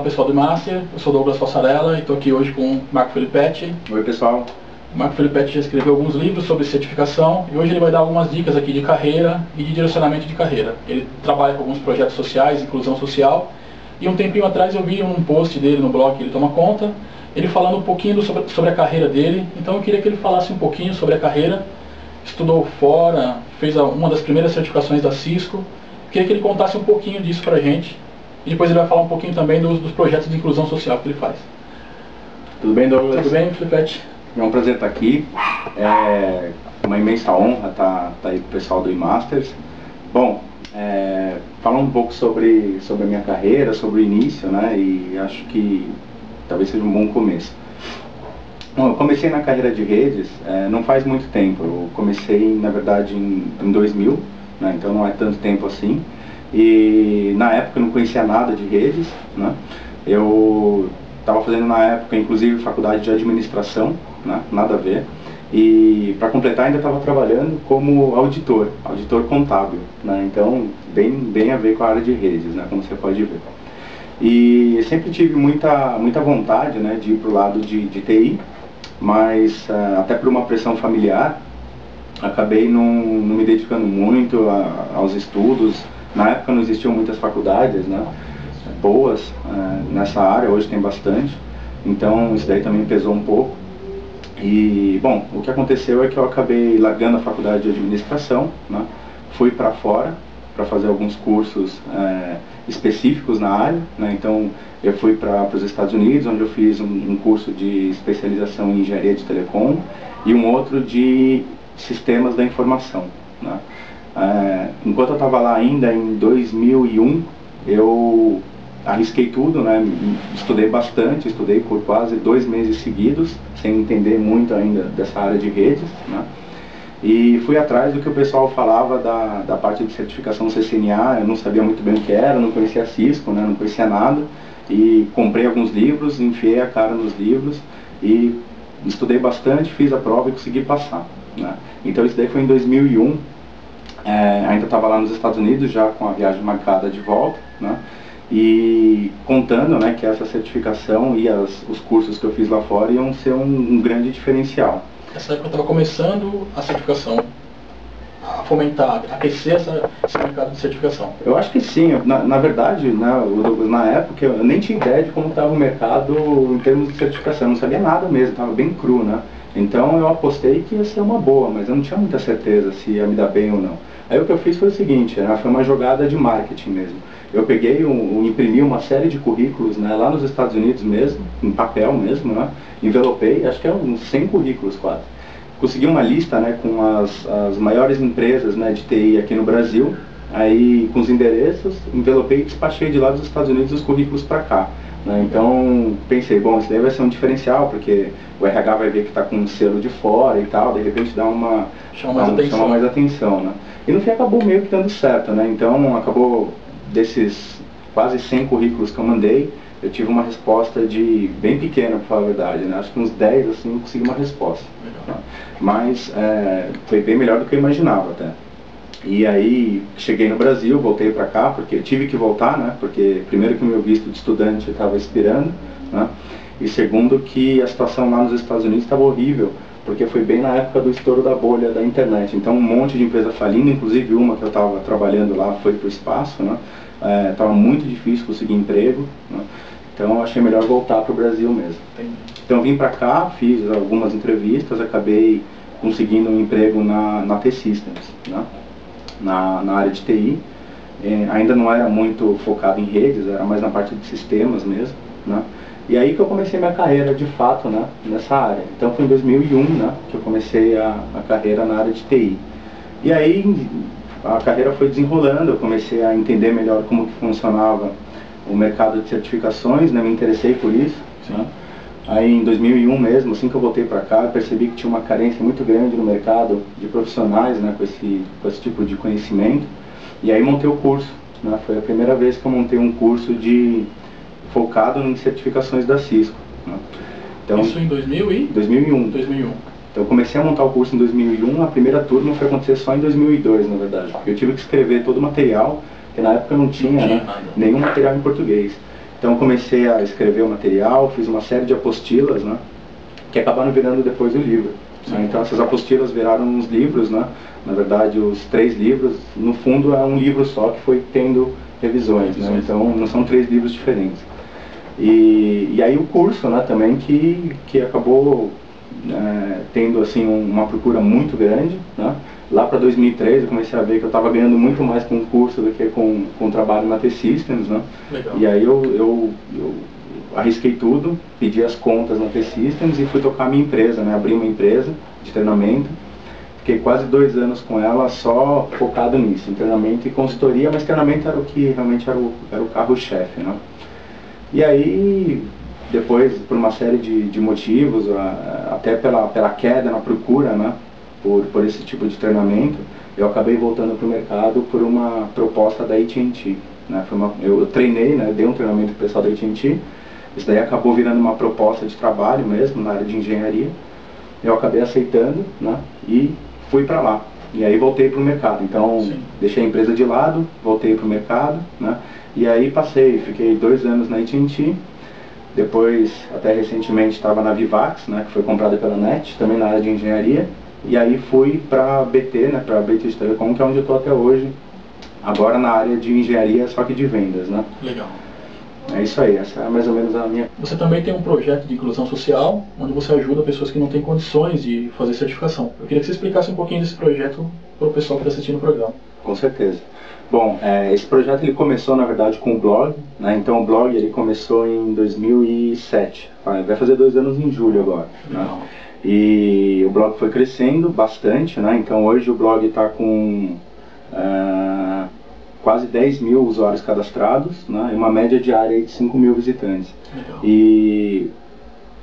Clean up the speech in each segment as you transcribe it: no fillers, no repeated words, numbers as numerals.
pessoal do Master, eu sou Douglas Fossarella e estou aqui hoje com o Marco Filipetti. Oi pessoal. O Marco Filipetti já escreveu alguns livros sobre certificação e hoje ele vai dar algumas dicas aqui de carreira e de direcionamento de carreira. Ele trabalha com alguns projetos sociais, inclusão social, e um tempinho atrás eu vi um post dele no blog que ele toma conta, ele falando um pouquinho sobre a carreira dele. Então eu queria que ele falasse um pouquinho sobre a carreira. Estudou fora, fez uma das primeiras certificações da Cisco. Eu queria que ele contasse um pouquinho disso pra gente. E depois ele vai falar um pouquinho também dos projetos de inclusão social que ele faz. Tudo bem, Douglas? Tudo bem, Filipetti? É um prazer estar aqui. É uma imensa honra estar aí com o pessoal do eMasters. Bom, falar um pouco sobre a minha carreira, sobre o início, né? E acho que talvez seja um bom começo. Bom, eu comecei na carreira de redes não faz muito tempo. Eu comecei, na verdade, em 2000, né? Então não é tanto tempo assim. E na época eu não conhecia nada de redes, né? Eu estava fazendo na época, inclusive, faculdade de administração, né? Nada a ver. E para completar ainda estava trabalhando como auditor contábil, né? Então bem a ver com a área de redes, né? Como você pode ver. E sempre tive muita vontade, né, de ir para o lado de TI, mas até por uma pressão familiar, acabei não me dedicando muito aos estudos. Na época não existiam muitas faculdades, né, boas nessa área, hoje tem bastante, então isso daí também pesou um pouco. E, bom, o que aconteceu é que eu acabei largando a faculdade de administração, né, fui para fora para fazer alguns cursos específicos na área, né, então eu fui para os Estados Unidos, onde eu fiz um curso de especialização em engenharia de telecom e um outro de sistemas da informação, né. Enquanto eu estava lá ainda, em 2001, eu arrisquei tudo, né? Estudei bastante, estudei por quase 2 meses seguidos, sem entender muito ainda dessa área de redes, né? E fui atrás do que o pessoal falava da parte de certificação CCNA. Eu não sabia muito bem o que era, não conhecia a Cisco, né? Não conhecia nada, e comprei alguns livros, enfiei a cara nos livros e estudei bastante, fiz a prova e consegui passar, né? Então isso daí foi em 2001. Ainda estava lá nos Estados Unidos, já com a viagem marcada de volta, né? E contando, né, que essa certificação e os cursos que eu fiz lá fora iam ser um grande diferencial. Nessa época eu estava começando a certificação, a fomentar, a aquecer esse mercado de certificação. Eu acho que sim. Na verdade, né, na época eu nem tinha ideia de como estava o mercado em termos de certificação, eu não sabia nada mesmo, estava bem cru, né? Então eu apostei que ia ser uma boa, mas eu não tinha muita certeza se ia me dar bem ou não. Aí o que eu fiz foi o seguinte, né, foi uma jogada de marketing mesmo. Eu peguei, imprimi uma série de currículos, né, lá nos Estados Unidos mesmo, em papel mesmo, né, envelopei, acho que uns 100 currículos quase. Consegui uma lista, né, com as maiores empresas, né, de TI aqui no Brasil, aí com os endereços, envelopei e despachei de lá dos Estados Unidos os currículos para cá, né. Então pensei, bom, isso daí vai ser um diferencial, porque o RH vai ver que está com um selo de fora e tal, de repente chama mais atenção, né. E no fim acabou meio que dando certo, né. Então acabou, desses quase 100 currículos que eu mandei, eu tive uma resposta bem pequena, para falar a verdade, né? Acho que uns 10 assim eu consegui uma resposta, né? Mas foi bem melhor do que eu imaginava até. E aí cheguei no Brasil, voltei para cá, porque eu tive que voltar, né? Porque primeiro que o meu visto de estudante estava expirando, né? E segundo que a situação lá nos Estados Unidos estava horrível, porque foi bem na época do estouro da bolha da internet. Então um monte de empresa falindo, inclusive uma que eu estava trabalhando lá foi para o espaço, né? Estava muito difícil conseguir emprego, né? Então eu achei melhor voltar para o Brasil mesmo. Então vim para cá, fiz algumas entrevistas, acabei conseguindo um emprego na T-Systems, né? na área de TI. Ainda não era muito focado em redes, era mais na parte de sistemas mesmo, né? E aí que eu comecei minha carreira de fato, né, nessa área. Então foi em 2001, né, que eu comecei a carreira na área de TI. E aí a carreira foi desenrolando, eu comecei a entender melhor como que funcionava o mercado de certificações, né, me interessei por isso, né? Aí em 2001 mesmo, assim que eu voltei para cá, eu percebi que tinha uma carência muito grande no mercado de profissionais, né, com esse tipo de conhecimento. E aí montei o curso, né, foi a primeira vez que eu montei um curso focado em certificações da Cisco, né? Então, isso em 2001? 2001. Então eu comecei a montar o curso em 2001, a primeira turma foi acontecer só em 2002, na verdade. Porque eu tive que escrever todo o material, porque na época não tinha, né, nenhum material em português. Então eu comecei a escrever o material, fiz uma série de apostilas, né, que acabaram virando depois o livro. Né? Então essas apostilas viraram uns livros, né? Na verdade os 3 livros, no fundo é um livro só que foi tendo revisões, né? Então não são 3 livros diferentes. E aí o curso, né, também que acabou tendo assim uma procura muito grande, né? Lá para 2003 eu comecei a ver que eu estava ganhando muito mais com o curso do que com o trabalho na T-Systems, né? Legal. E aí eu arrisquei tudo, pedi as contas na T-Systems e fui tocar a minha empresa, né? Abri uma empresa de treinamento. Fiquei quase 2 anos com ela só focado nisso, em treinamento e consultoria, mas treinamento era o que realmente era o carro-chefe, né? E aí, depois, por uma série de motivos, até pela queda na procura, né, por esse tipo de treinamento, eu acabei voltando para o mercado por uma proposta da AT&T. Né? Eu treinei, né, dei um treinamento para o pessoal da AT&T, isso daí acabou virando uma proposta de trabalho mesmo, na área de engenharia. Eu acabei aceitando, né, e fui para lá. E aí voltei para o mercado. Então, sim, deixei a empresa de lado, voltei para o mercado, né, e aí fiquei 2 anos na AT&T. Depois, até recentemente, estava na Vivax, né, que foi comprada pela NET, também na área de engenharia. E aí fui para BT, né, para British Telecom, que é onde eu estou até hoje, agora na área de engenharia, só que de vendas, né. Legal. É isso aí, essa é mais ou menos a minha... Você também tem um projeto de inclusão social, onde você ajuda pessoas que não têm condições de fazer certificação. Eu queria que você explicasse um pouquinho desse projeto para o pessoal que está assistindo o programa. Com certeza. Bom, esse projeto ele começou, na verdade, com o blog, né? Então o blog ele começou em 2007, vai fazer 2 anos em julho agora, né? E o blog foi crescendo bastante, né? Então hoje o blog está com quase 10 mil usuários cadastrados, né? E uma média diária de 5 mil visitantes. Legal. E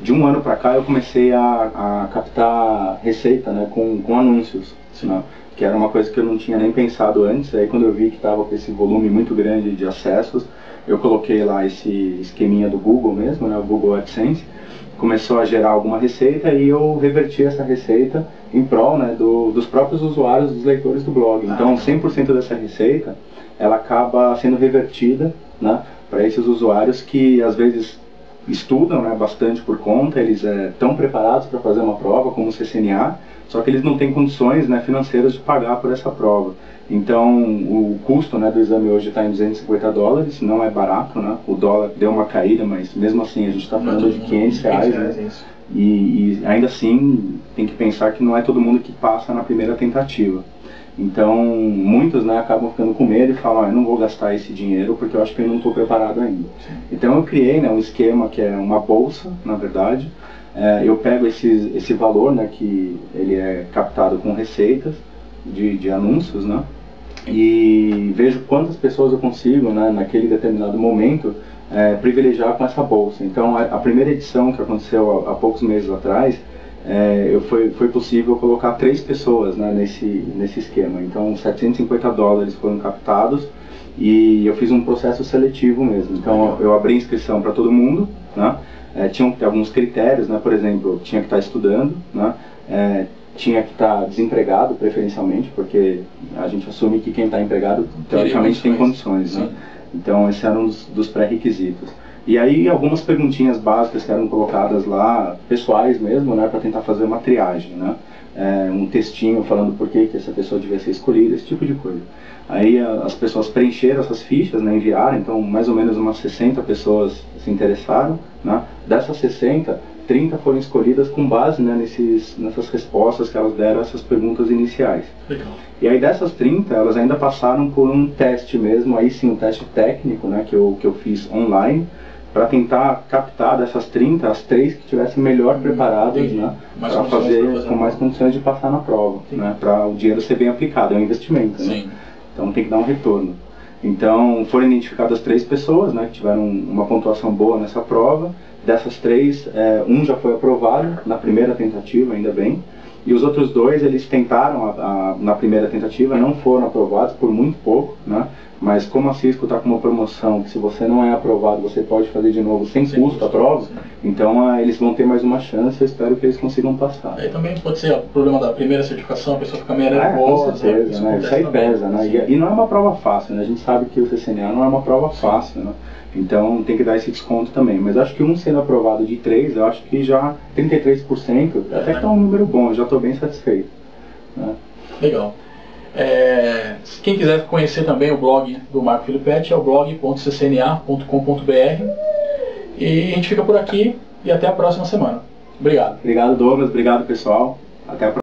de um ano para cá eu comecei a captar receita, né? com anúncios, né? Que era uma coisa que eu não tinha nem pensado antes. Aí quando eu vi que estava com esse volume muito grande de acessos, eu coloquei lá esse esqueminha do Google mesmo, né, o Google AdSense, começou a gerar alguma receita e eu reverti essa receita em prol, né, dos próprios usuários, dos leitores do blog. Então 100% dessa receita, ela acaba sendo revertida, né, para esses usuários que às vezes estudam, né, bastante por conta, eles estão preparados para fazer uma prova como o CCNA, só que eles não têm condições, né, financeiras de pagar por essa prova. Então o custo, né, do exame hoje está em $250, não é barato, né? O dólar deu uma caída, mas mesmo assim a gente está falando de R$500, né? E ainda assim tem que pensar que não é todo mundo que passa na primeira tentativa. Então muitos, né, acabam ficando com medo e falam, eu não vou gastar esse dinheiro porque eu acho que eu não estou preparado ainda. Sim. Então eu criei, né, um esquema que é uma bolsa, na verdade. Eu pego esse valor, né, que ele é captado com receitas de anúncios, né, e vejo quantas pessoas eu consigo, né, naquele determinado momento privilegiar com essa bolsa. Então a primeira edição que aconteceu há poucos meses atrás, foi possível colocar 3 pessoas, né, nesse esquema. Então $750 foram captados e eu fiz um processo seletivo mesmo. Então eu abri inscrição para todo mundo, né. Tinham que ter alguns critérios, né? Por exemplo, tinha que estar estudando, né? Tinha que estar desempregado preferencialmente, porque a gente assume que quem está empregado teoricamente tem condições, né? Então esse era um dos pré-requisitos. E aí algumas perguntinhas básicas que eram colocadas lá, pessoais mesmo, né? Para tentar fazer uma triagem, né? Um textinho falando por que essa pessoa devia ser escolhida, esse tipo de coisa. Aí as pessoas preencheram essas fichas, né, enviaram, então mais ou menos umas 60 pessoas se interessaram, né? Dessas 60, 30 foram escolhidas com base, né, nessas respostas que elas deram a essas perguntas iniciais. Legal. E aí dessas 30, elas ainda passaram por um teste mesmo, aí sim um teste técnico, né, que eu fiz online, para tentar captar dessas 30, as 3 que estivessem melhor preparadas, né, para fazer com mais condições de passar na prova, né, para o dinheiro ser bem aplicado, é um investimento, né? Então tem que dar um retorno. Então foram identificadas 3 pessoas, né, que tiveram uma pontuação boa nessa prova. Dessas 3, um já foi aprovado na primeira tentativa, ainda bem, E os outros dois, eles tentaram na primeira tentativa, não foram aprovados por muito pouco, né? Mas como a Cisco está com uma promoção que se você não é aprovado, você pode fazer de novo sem custo a prova, então eles vão ter mais uma chance, eu espero que eles consigam passar. Aí também pode ser o problema da primeira certificação, a pessoa fica meio nervosa. Com certeza, né? Isso aí pesa, né? E não é uma prova fácil, né? A gente sabe que o CCNA não é uma prova fácil, né? Então tem que dar esse desconto também. Mas acho que um sendo aprovado de 3, eu acho que já 33%, até que é um número bom, eu já estou bem satisfeito, né? Legal. Quem quiser conhecer também o blog do Marco Filippetti é o blog.ccna.com.br. E a gente fica por aqui e até a próxima semana. Obrigado. Obrigado, Douglas. Obrigado, pessoal. Até a próxima.